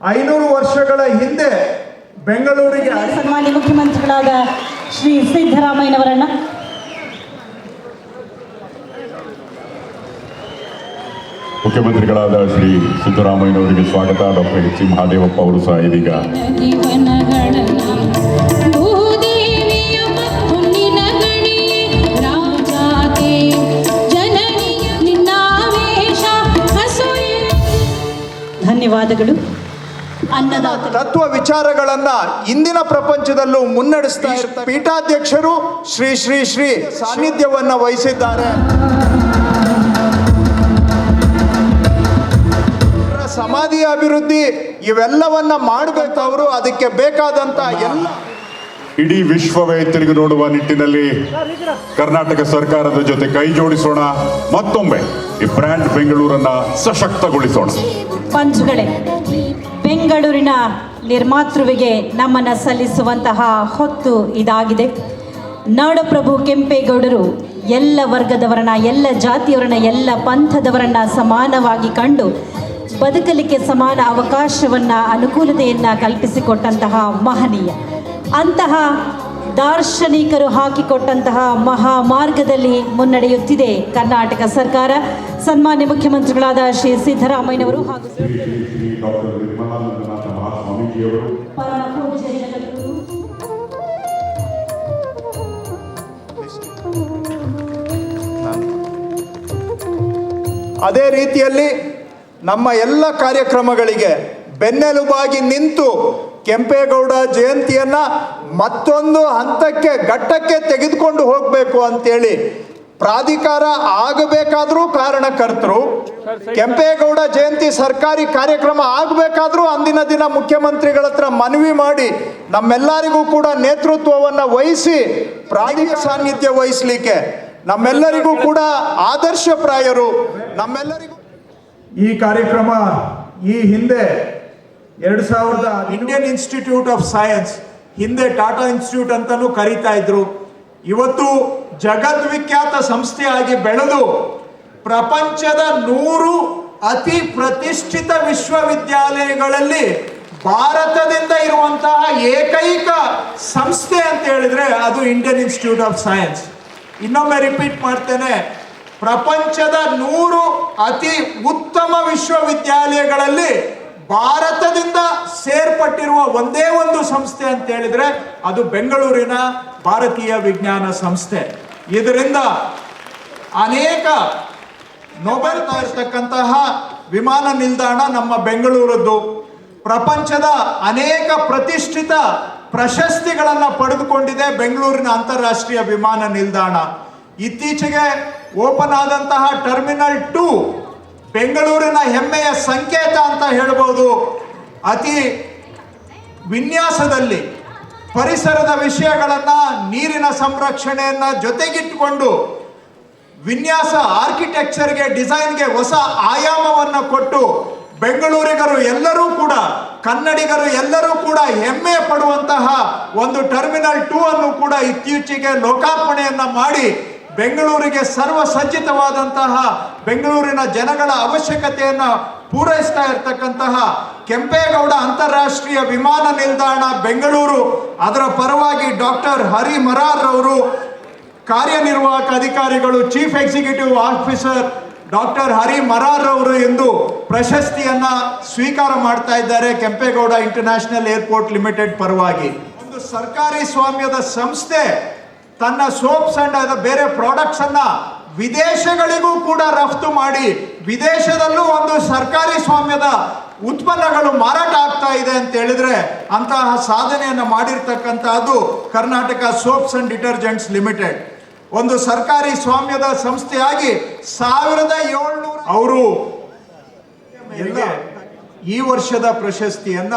500 ವರ್ಷಗಳ ಹಿಂದೆ ಬೆಂಗಳೂರಿಗೆ ಸನ್ಮಾನ್ಯ ಮುಖ್ಯಮಂತ್ರಿಗಳಾದ ಶ್ರೀ ಸಿದ್ದರಾಮಯ್ಯನವರನ್ನ ಮುಖ್ಯಮಂತ್ರಿಗಳಾದ ಶ್ರೀ ಸಿದ್ದರಾಮಯ್ಯನವರಿಗೆ ಸ್ವಾಗತ. ಡಾಕ್ಟರ್ ಎಚ್ ಸಿ ಮಹಾದೇವಪ್ಪ ಅವರು ಸಹ ಇದೀಗ ಧನ್ಯವಾದಗಳು. ಅನ್ನದಾತ ತತ್ವ ವಿಚಾರಗಳನ್ನ ಇಂದಿನ ಪ್ರಪಂಚದಲ್ಲೂ ಮುನ್ನಡೆಸ್ತಾ ಇರ್ತಾರೆ. ಪೀಠಾಧ್ಯಕ್ಷರು ಶ್ರೀ ಶ್ರೀ ಶ್ರೀ ಸಾನ್ನಿಧ್ಯವನ್ನ ವಹಿಸಿದ್ದಾರೆ. ಸಮಾಧಿಯ ಅಭಿವೃದ್ಧಿ ಇವೆಲ್ಲವನ್ನ ಮಾಡಬೇಕು. ಅವರು ಅದಕ್ಕೆ ಬೇಕಾದಂತ ಎಲ್ಲ ಇಡೀ ವಿಶ್ವವೇ ತಿರುಗಿ ನೋಡುವ ನಿಟ್ಟಿನಲ್ಲಿ ಕರ್ನಾಟಕ ಸರ್ಕಾರದ ಜೊತೆ ಕೈ ಜೋಡಿಸೋಣ. ಮತ್ತೊಮ್ಮೆ ಈ ಬ್ರ್ಯಾಂಡ್ ಬೆಂಗಳೂರನ್ನ ಸಶಕ್ತಗೊಳಿಸೋಣ. ಪಂಚುಗಳೇ, ಬೆಂಗಳೂರಿನ ನಿರ್ಮಾತೃವಿಗೆ ನಮ್ಮನ್ನು ಸಲ್ಲಿಸುವಂತಹ ಹೊತ್ತು ಇದಾಗಿದೆ. ನಾಡಪ್ರಭು ಕೆಂಪೇಗೌಡರು ಎಲ್ಲ ವರ್ಗದವರನ್ನ, ಎಲ್ಲ ಜಾತಿಯವರನ್ನ, ಎಲ್ಲ ಪಂಥದವರನ್ನ ಸಮಾನವಾಗಿ ಕಂಡು ಬದುಕಲಿಕ್ಕೆ ಸಮಾನ ಅವಕಾಶವನ್ನು, ಅನುಕೂಲತೆಯನ್ನು ಕಲ್ಪಿಸಿಕೊಟ್ಟಂತಹ ಮಹನೀಯ. ಅಂತಹ ದಾರ್ಶನಿಕರು ಹಾಕಿಕೊಟ್ಟಂತಹ ಮಹಾಮಾರ್ಗದಲ್ಲಿ ಮುನ್ನಡೆಯುತ್ತಿದೆ ಕರ್ನಾಟಕ ಸರ್ಕಾರ. ಸನ್ಮಾನ್ಯ ಮುಖ್ಯಮಂತ್ರಿಗಳಾದ ಶ್ರೀ ಸಿದ್ದರಾಮಯ್ಯನವರು ಹಾಗೂ ಅದೇ ರೀತಿಯಲ್ಲಿ ನಮ್ಮ ಎಲ್ಲ ಕಾರ್ಯಕ್ರಮಗಳಿಗೆ ಬೆನ್ನೆಲುಬಾಗಿ ನಿಂತು ಕೆಂಪೇಗೌಡ ಜಯಂತಿಯನ್ನ ಮತ್ತೊಂದು ಹಂತಕ್ಕೆ, ಘಟ್ಟಕ್ಕೆ ತೆಗೆದುಕೊಂಡು ಹೋಗಬೇಕು ಅಂತೇಳಿ ಪ್ರಾಧಿಕಾರ ಆಗಬೇಕಾದ್ರೂ ಕಾರಣಕರ್ತರು, ಕೆಂಪೇಗೌಡ ಜಯಂತಿ ಸರ್ಕಾರಿ ಕಾರ್ಯಕ್ರಮ ಆಗಬೇಕಾದ್ರೂ ಅಂದಿನ ದಿನ ಮುಖ್ಯಮಂತ್ರಿಗಳ ಹತ್ರ ಮನವಿ ಮಾಡಿ ನಮ್ಮೆಲ್ಲರಿಗೂ ಕೂಡ ನೇತೃತ್ವವನ್ನು ವಹಿಸಿ ಪ್ರಾಧಿಕಾರ ಸಾನ್ನಿಧ್ಯ ವಹಿಸಲಿಕ್ಕೆ ನಮ್ಮೆಲ್ಲರಿಗೂ ಕೂಡ ಆದರ್ಶಪ್ರಾಯರು. ನಮ್ಮೆಲ್ಲರಿಗೂ ಈ ಕಾರ್ಯಕ್ರಮ ಈ ಹಿಂದೆ 2000 ಇಂಡಿಯನ್ ಇನ್ಸ್ಟಿಟ್ಯೂಟ್ ಆಫ್ ಸೈನ್ಸ್, ಹಿಂದೆ ಟಾಟಾ ಇನ್ಸ್ಟಿಟ್ಯೂಟ್ ಅಂತಲೂ ಕರೀತಾ ಇದ್ರು, ಇವತ್ತು ಜಗದ್ವಿಖ್ಯಾತ ಸಂಸ್ಥೆಯಾಗಿ ಬೆಳೆದು ಪ್ರಪಂಚದ 100 ಅತಿ ಪ್ರತಿಷ್ಠಿತ ವಿಶ್ವವಿದ್ಯಾಲಯಗಳಲ್ಲಿ ಭಾರತದಿಂದ ಇರುವಂತಹ ಏಕೈಕ ಸಂಸ್ಥೆ ಅಂತ ಹೇಳಿದ್ರೆ ಅದು ಇಂಡಿಯನ್ ಇನ್ಸ್ಟಿಟ್ಯೂಟ್ ಆಫ್ ಸೈನ್ಸ್. ಇನ್ನೊಮ್ಮೆ ರಿಪೀಟ್ ಮಾಡ್ತೇನೆ, ಪ್ರಪಂಚದ 100 ಅತಿ ಉತ್ತಮ ವಿಶ್ವವಿದ್ಯಾಲಯಗಳಲ್ಲಿ ಭಾರತದಿಂದ ಸೇರ್ಪಟ್ಟಿರುವ ಒಂದೇ ಒಂದು ಸಂಸ್ಥೆ ಅಂತ ಹೇಳಿದ್ರೆ ಅದು ಬೆಂಗಳೂರಿನ ಭಾರತೀಯ ವಿಜ್ಞಾನ ಸಂಸ್ಥೆ. ಇದರಿಂದ ಅನೇಕ ನೊಬೆಲ್ ಇರತಕ್ಕಂತಹ ವಿಮಾನ ನಿಲ್ದಾಣ ನಮ್ಮ ಬೆಂಗಳೂರದ್ದು. ಪ್ರಪಂಚದ ಅನೇಕ ಪ್ರತಿಷ್ಠಿತ ಪ್ರಶಸ್ತಿಗಳನ್ನು ಪಡೆದುಕೊಂಡಿದೆ ಬೆಂಗಳೂರಿನ ಅಂತಾರಾಷ್ಟ್ರೀಯ ವಿಮಾನ ನಿಲ್ದಾಣ. ಇತ್ತೀಚೆಗೆ ಓಪನ್ ಆದಂತಹ ಟರ್ಮಿನಲ್ 2 ಬೆಂಗಳೂರಿನ ಹೆಮ್ಮೆಯ ಸಂಕೇತ ಅಂತ ಹೇಳ್ಬೋದು. ಅತಿ ವಿನ್ಯಾಸದಲ್ಲಿ ಪರಿಸರದ ವಿಷಯಗಳನ್ನ, ನೀರಿನ ಸಂರಕ್ಷಣೆಯನ್ನ ಜೊತೆಗಿಟ್ಟುಕೊಂಡು ವಿನ್ಯಾಸ, ಆರ್ಕಿಟೆಕ್ಚರ್ಗೆ, ಡಿಸೈನ್ಗೆ ಹೊಸ ಆಯಾಮವನ್ನು ಕೊಟ್ಟು ಬೆಂಗಳೂರಿಗರು ಎಲ್ಲರೂ ಕೂಡ, ಕನ್ನಡಿಗರು ಎಲ್ಲರೂ ಕೂಡ ಹೆಮ್ಮೆ ಪಡುವಂತಹ ಒಂದು ಟರ್ಮಿನಲ್ 2 ಅನ್ನು ಕೂಡ ಇತ್ತೀಚೆಗೆ ಲೋಕಾರ್ಪಣೆಯನ್ನ ಮಾಡಿ ಬೆಂಗಳೂರಿಗೆ ಸರ್ವಸಜ್ಜಿತವಾದಂತಹ, ಬೆಂಗಳೂರಿನ ಜನಗಳ ಅವಶ್ಯಕತೆಯನ್ನು ಪೂರೈಸ್ತಾ ಇರತಕ್ಕಂತಹ ಕೆಂಪೇಗೌಡ ಅಂತಾರಾಷ್ಟ್ರೀಯ ವಿಮಾನ ನಿಲ್ದಾಣ ಬೆಂಗಳೂರು, ಅದರ ಪರವಾಗಿ ಡಾಕ್ಟರ್ ಹರಿ ಮರಾರ್ ಅವರು, ಕಾರ್ಯನಿರ್ವಾಹಕ ಅಧಿಕಾರಿಗಳು, ಚೀಫ್ ಎಕ್ಸಿಕ್ಯೂಟಿವ್ ಆಫೀಸರ್ ಡಾಕ್ಟರ್ ಹರಿ ಮರಾರ್ ಅವರು ಎಂದು ಪ್ರಶಸ್ತಿಯನ್ನ ಸ್ವೀಕಾರ ಮಾಡ್ತಾ ಇದ್ದಾರೆ ಕೆಂಪೇಗೌಡ ಇಂಟರ್ನ್ಯಾಷನಲ್ ಏರ್ಪೋರ್ಟ್ ಲಿಮಿಟೆಡ್ ಪರವಾಗಿ. ಒಂದು ಸರ್ಕಾರಿ ಸ್ವಾಮ್ಯದ ಸಂಸ್ಥೆ ತನ್ನ ಸೋಪ್ಸ್ ಅಂಡ್ ಬೇರೆ ಪ್ರಾಡಕ್ಟ್ಸ್ ಅನ್ನ ವಿದೇಶಗಳಿಗೂ ಕೂಡ ರಫ್ತು ಮಾಡಿ ವಿದೇಶದಲ್ಲೂ ಒಂದು ಸರ್ಕಾರಿ ಸ್ವಾಮ್ಯದ ಉತ್ಪನ್ನಗಳು ಮಾರಾಟ ಆಗ್ತಾ ಇದೆ ಅಂತ ಹೇಳಿದ್ರೆ ಅಂತಹ ಸಾಧನೆಯನ್ನು ಮಾಡಿರ್ತಕ್ಕಂತಹದ್ದು Karnataka soaps and detergents limited. ಒಂದು ಸರ್ಕಾರಿ ಸ್ವಾಮ್ಯದ ಸಂಸ್ಥೆಯಾಗಿ 1700 ಅವರು ಈ ವರ್ಷದ ಪ್ರಶಸ್ತಿಯನ್ನ